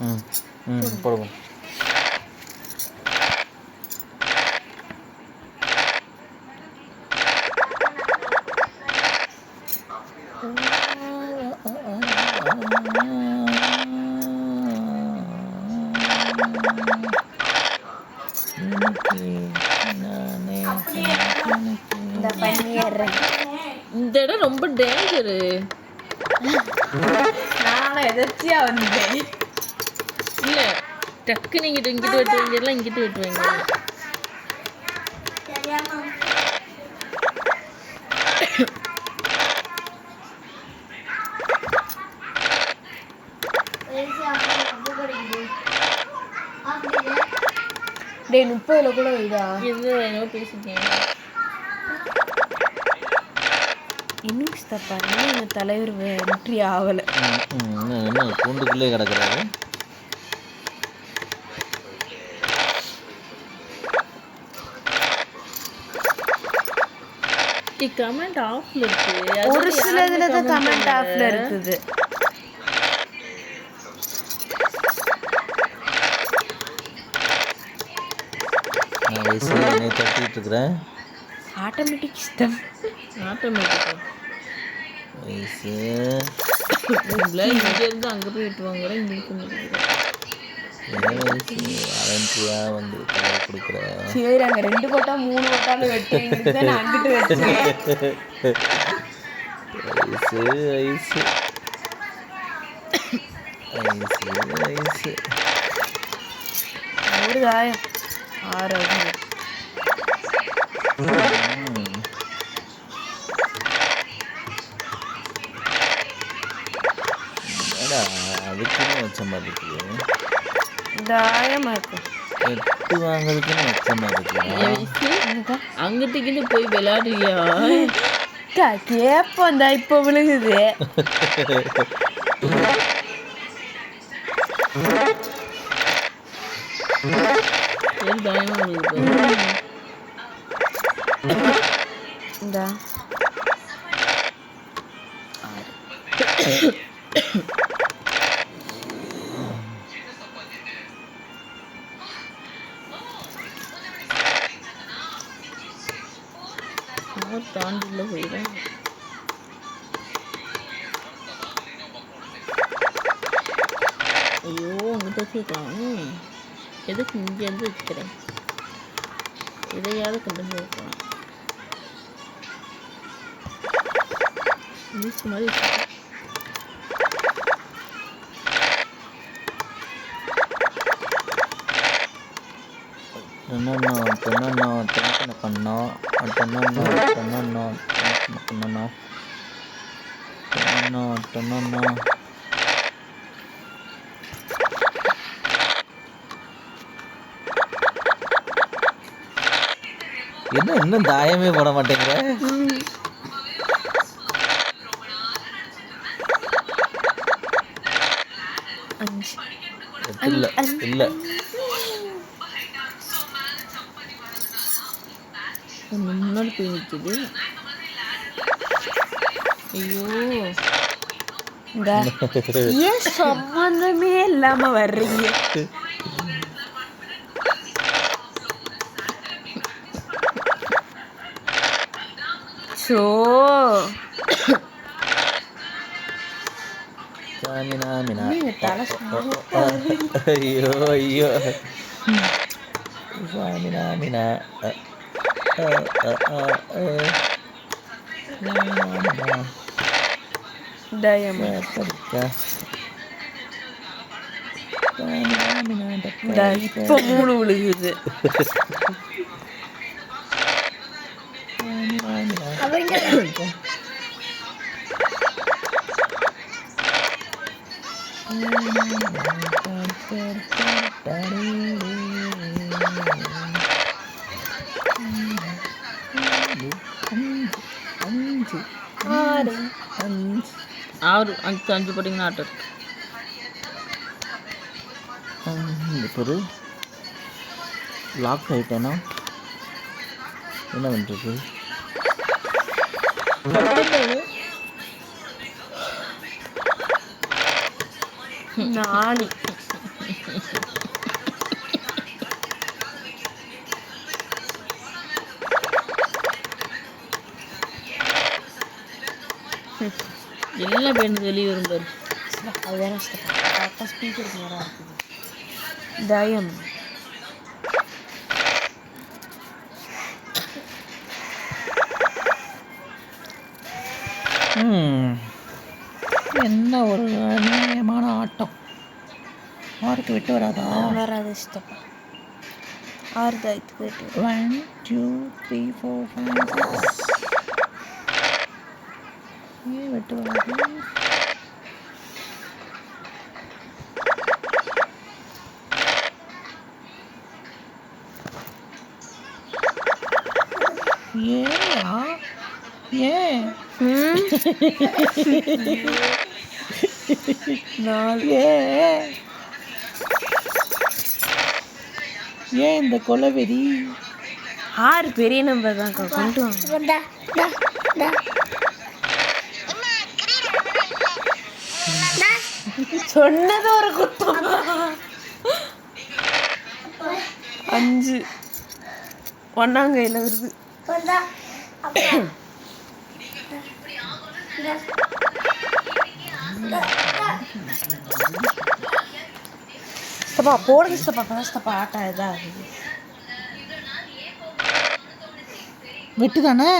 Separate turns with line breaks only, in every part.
ம் ம் போடுங்க.
இந்த பண்ணிடுறேன்.
இந்த இடம் ரொம்ப டேஞ்சரு.
நானும் எதிர்த்தியா வந்துட்டேன்.
இல்லை டக்குன்னு இங்கிட்டு வெட்டுவீங்க, எல்லாம் இங்கிட்டு வெட்டுவீங்க.
டேய் 30ல கூட இதா
இது என்னவோ பேசிக்கேன்.
இன்னிங்ஸ் தப்பா எங்கள் தலைவர் வெற்றி ஆகலை.
என்ன கூண்டுக்குள்ளே கிடக்குறாரு.
கமெண்ட் ஆஃப்ல இருக்கு.
ஒரு சில இதுல தான் கமெண்ட் ஆஃப்ல இருக்குது.
நான் வயசுல தட்டிட்டு இருக்கிறேன்.
Automatic system.
ஆட்டோமேட்டிக்கா
வயசு
இங்கேருந்து அங்கே போய் வெட்டுவாங்க. இங்கே முடியாது.
வாலண்டியா வந்து தலை கொடுக்குறேன்.
சரி அங்கே 2 போட்டா 3 போட்டாலும் வெட்டுறீங்க. நான் அங்கிட்டு வச்சேன்.
ஐஸு ஐஸு ஐஸு ஐஸு
ஒரு காயம் 6
அதுக்குன்னு வச்ச மாதிரி இருக்குது.
காயமா இருக்கு.
8 வாங்குறதுக்குன்னு வச்ச மாதிரி இருக்குது.
அங்கிட்டு போய் விளையாடுறியா?
கேப்பம் தான் இப்போ விழுகுது.
பயமா விழுகுது.
இந்தா
தாண்டில போயிடும். ஐயோ அங்கிட்ட வச்சுக்கலாம். எதுக்கு இங்கேருந்து வச்சுக்கிறேன்? இதையாவது கொண்டு வந்து வைக்கலாம். மிஸ் மாதிரி வச்சுக்கிறேன்.
என்ன இன்னும் தாயமே போட மாட்டேங்கிற. இல்ல இல்ல
முன்னாடி போய் நிற்குது. ஐயோ
ஏன் சம்பந்தமே இல்லாம வர்றீங்க? சோ
ஐயோ ஐயோ சாமினா
இப்போ 3 விழுகுது.
ஆறு 5 போட்டிங்கன்னா ஆட்டோ இருக்கு.
ஒரு லாக் ஆகிட்டேன்னா என்ன பண்ணுறது?
4
எல்லாம் பேருந்து வெளியே வரும் பாரு.
அது வேற கரெக்டாக ஸ்பீக்கருக்கு நேரம் இருக்குது. தயம்
என்ன ஒரு நியாயமான ஆட்டம். ஆறுக்கு விட்டு வராதா?
வராது சித்தப்பா. 6 தாய்த்து போயிட்டு
1 2 3 4 5 6. ஏன் விட்டு வராது? ஏயா ஏன்
4
ஏன் இந்த கொலவெறி?
6 பெரிய நம்பர் தான் கொண்டு வாங்க. சொன்னது ஒரு குத்தம். 5 ஒன்னாங்கையில் வருது. சித்தப்பா போடுங்க சித்தப்பா. சித்தப்பா ஆட்டம் இதாக ஆகுது.
வெட்டு தானே?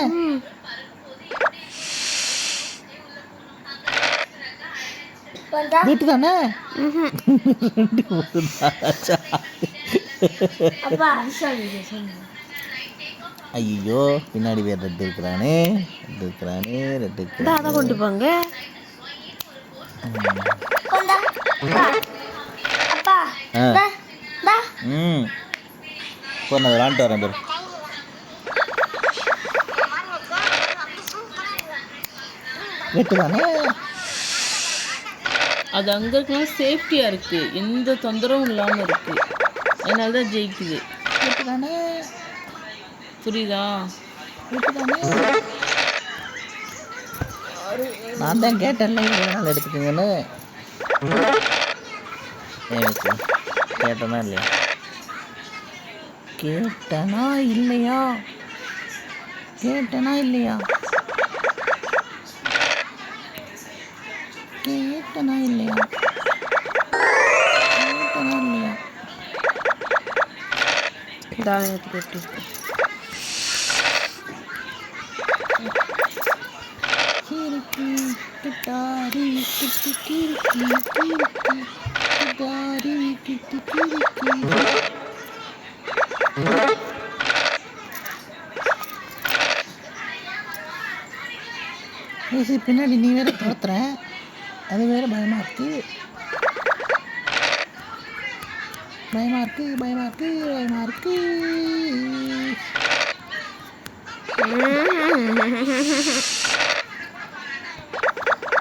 வெட்டு தானே? ஐயோ பின்னாடி வேறு ரெட்டு இருக்கிறானே.
அதை கொண்டு போங்க.
இப்போ நான் விளாண்டுட்டு வரேன் பேர். வெட்டு தானே?
அது அங்கே இருக்கலாம் சேஃப்டியாக இருக்குது, எந்த தொந்தரவும் இல்லாமல் இருக்குது, அதனால தான் ஜெயிக்குது.
வெட்டு தானே?
புரியுதா?
வெட்டு தானே? நான் தான் கேட்டேன்ல இதனால் எடுத்துக்கோங்கன்னு. கேட்டனா இல்லையா? கேட்டனா இல்லையா? கேட்டனா இல்லையா? கேட்டனா இல்லையா? கேட்டனா இல்லையா?
தாயத்துக்கு எப்படி
கிறுக்கி கிட்டாரி கிட்டி கிறுக்கி கிறுக்கி கிட்டாரி கிட்டி கிறுக்கி. பேசி பின்னாடி நீ வேற துரத்துற, அது வேற பயமா இருக்கு.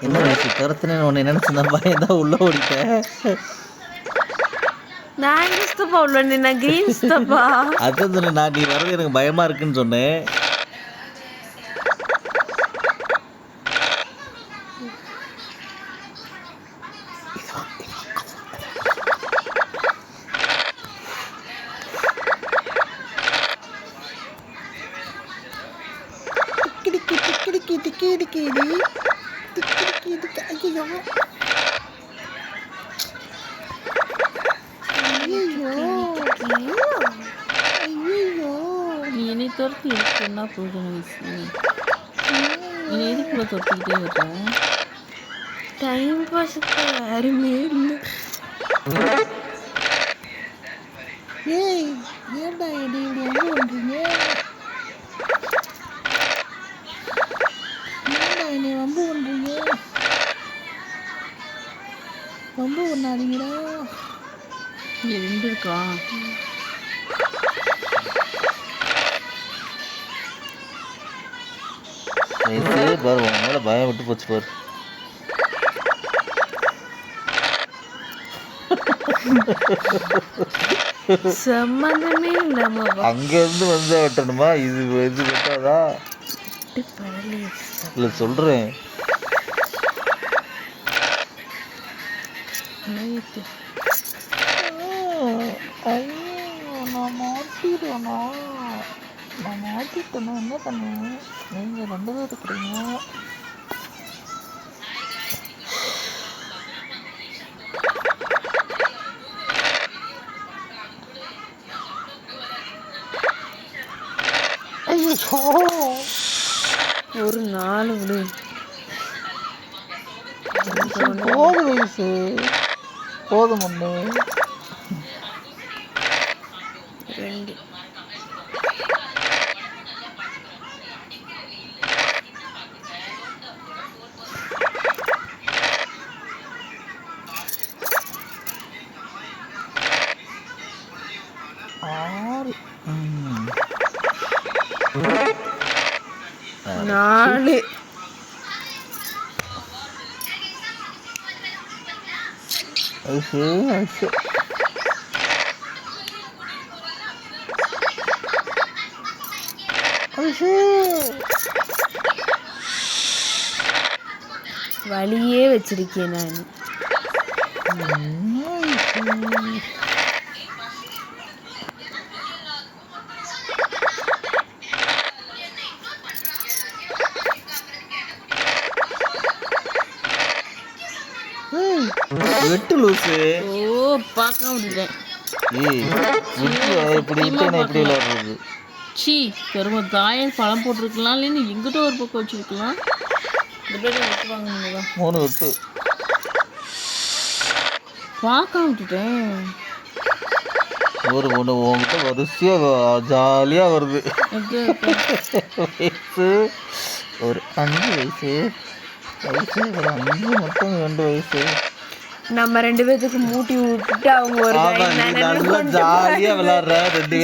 என்ன வயசு துரத்துனேன்னு உன்னை நினைச்சிருந்தா பயந்தான் உள்ள ஓடிட்டேன்.
நான் எங்க சித்தப்பா உள்ள நின்னா கிரீன் சித்தப்பா.
அதான் நான் நீ வரது எனக்கு பயமா இருக்குன்னு சொன்னேன்.
நீ என்னை துரத்தி எடுத்துன்னா போதும் வயசு. நீ எதுக்குள்ள துரத்திக்கிட்டே இருக்கேன்?
டைம் பாஸுக்கு யாருமே இல்லை.
ஏய் ஏன்டா என்னை இப்படி வந்து பண்ணுறீங்க? ஏன்டா என்னை வம்பு பண்ணுறீங்க? வம்பு பண்ணாதீங்கடா.
இங்கே 2 இருக்கா?
பாரு உன் மேலே பயம் விட்டு போச்சு பாரு.
சம்மந்தமே இல்லாம
அங்கேருந்து வந்து வெட்டணுமா? இது வெட்டாதா? இல்லை சொல்கிறேன். ஐயோ நான் மாட்டிடுவேனா? நான் மாட்டிட்டேன்னா என்ன பண்ணுவேன்? நீங்கள் 2 பேர் இருக்கிறீங்க. ஐயோ
ஒரு 4 விடு.
போதும் வயசு, போதும் ஒன்று.
2.
ஆறு.
4.
ஐசு ஐசு ஐசு
வலியே வச்சிருக்கேன் நான்.
வெட்டு லூசு.
ஓ பார்க்காம விட்டுட்டேன்.
ஏய் இப்படி விட்டு எப்படி விளையாடுறது?
சீ பெருமை தாயம் பழம் போட்டிருக்கலாம் இல்லைன்னு எங்கிட்ட ஒரு பக்கம் வச்சுருக்கலாம். இந்த பேர் விட்டுவாங்க நீங்கள் தான்.
3 வெட்டு.
பார்க்காம விட்டுட்டேன்.
ஒரு ஒன்று உங்ககிட்ட வரிசையாக ஜாலியாக வருது. வயசு ஒரு 5 வயசு. வயசு ஒரு 5 மட்டும் 2 வயசு.
நம்ம 2 பேத்துக்கு மூட்டி விட்டுட்டு அவங்க ஒரு
ஜாலியாக விளையாடுற 2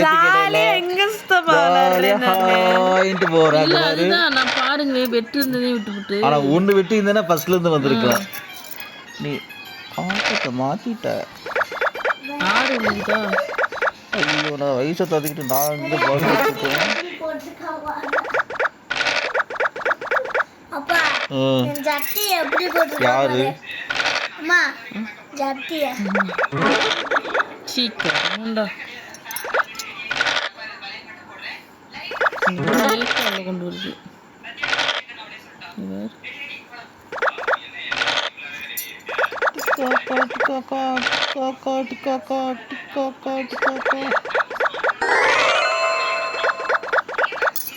போறாங்க.
நான் பாருங்க வெட்டு இருந்ததே விட்டுவிட்டு.
ஆனா 1 வெட்டி இருந்தேன்னா ஃபர்ஸ்ட்ல இருந்து வந்திருக்கலாம். நீ ஆட்டத்தை மாத்திட்ட.
6 விழுதா?
ஐயோ நான் வயசை தந்துக்கிட்டு நான் இந்த பால் வச்சுட்டேன்.
அப்பா ஜட்டி எப்படி
யாரு?
அம்மா ஜட்டிய
சீக்கிரம்டா கொண்டு வருது.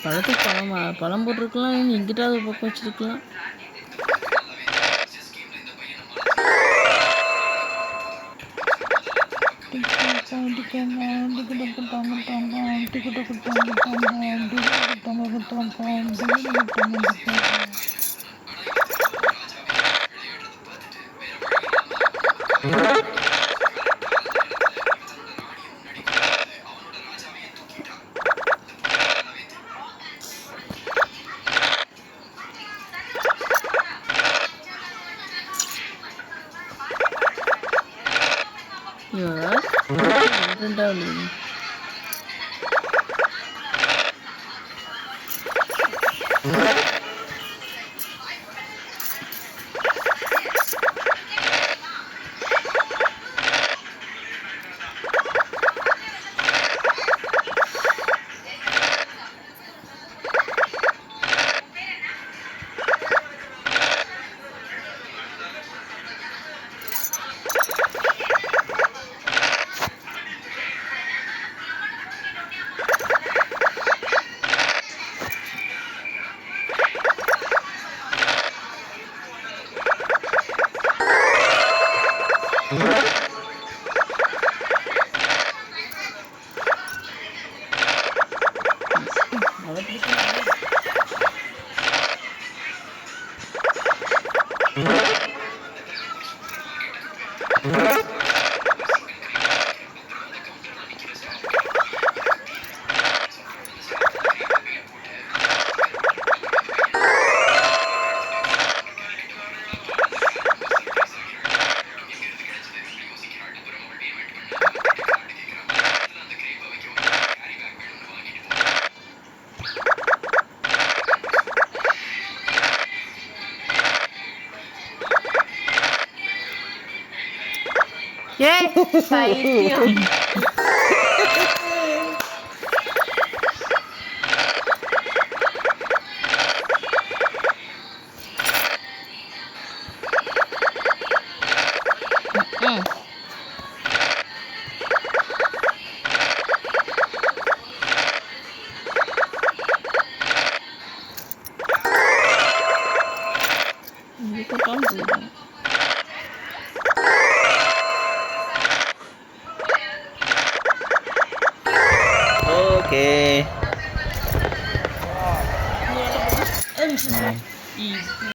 பழத்துக்கு பழம் போட்டிருக்கலாம், எங்கிட்டாவது பக்கம் வச்சிருக்கலாம். ரெண்டாவது ஏய் பைத்தியம்.
ம்
எங்கே போட்டாலும் போயிடும்.
Okay
easy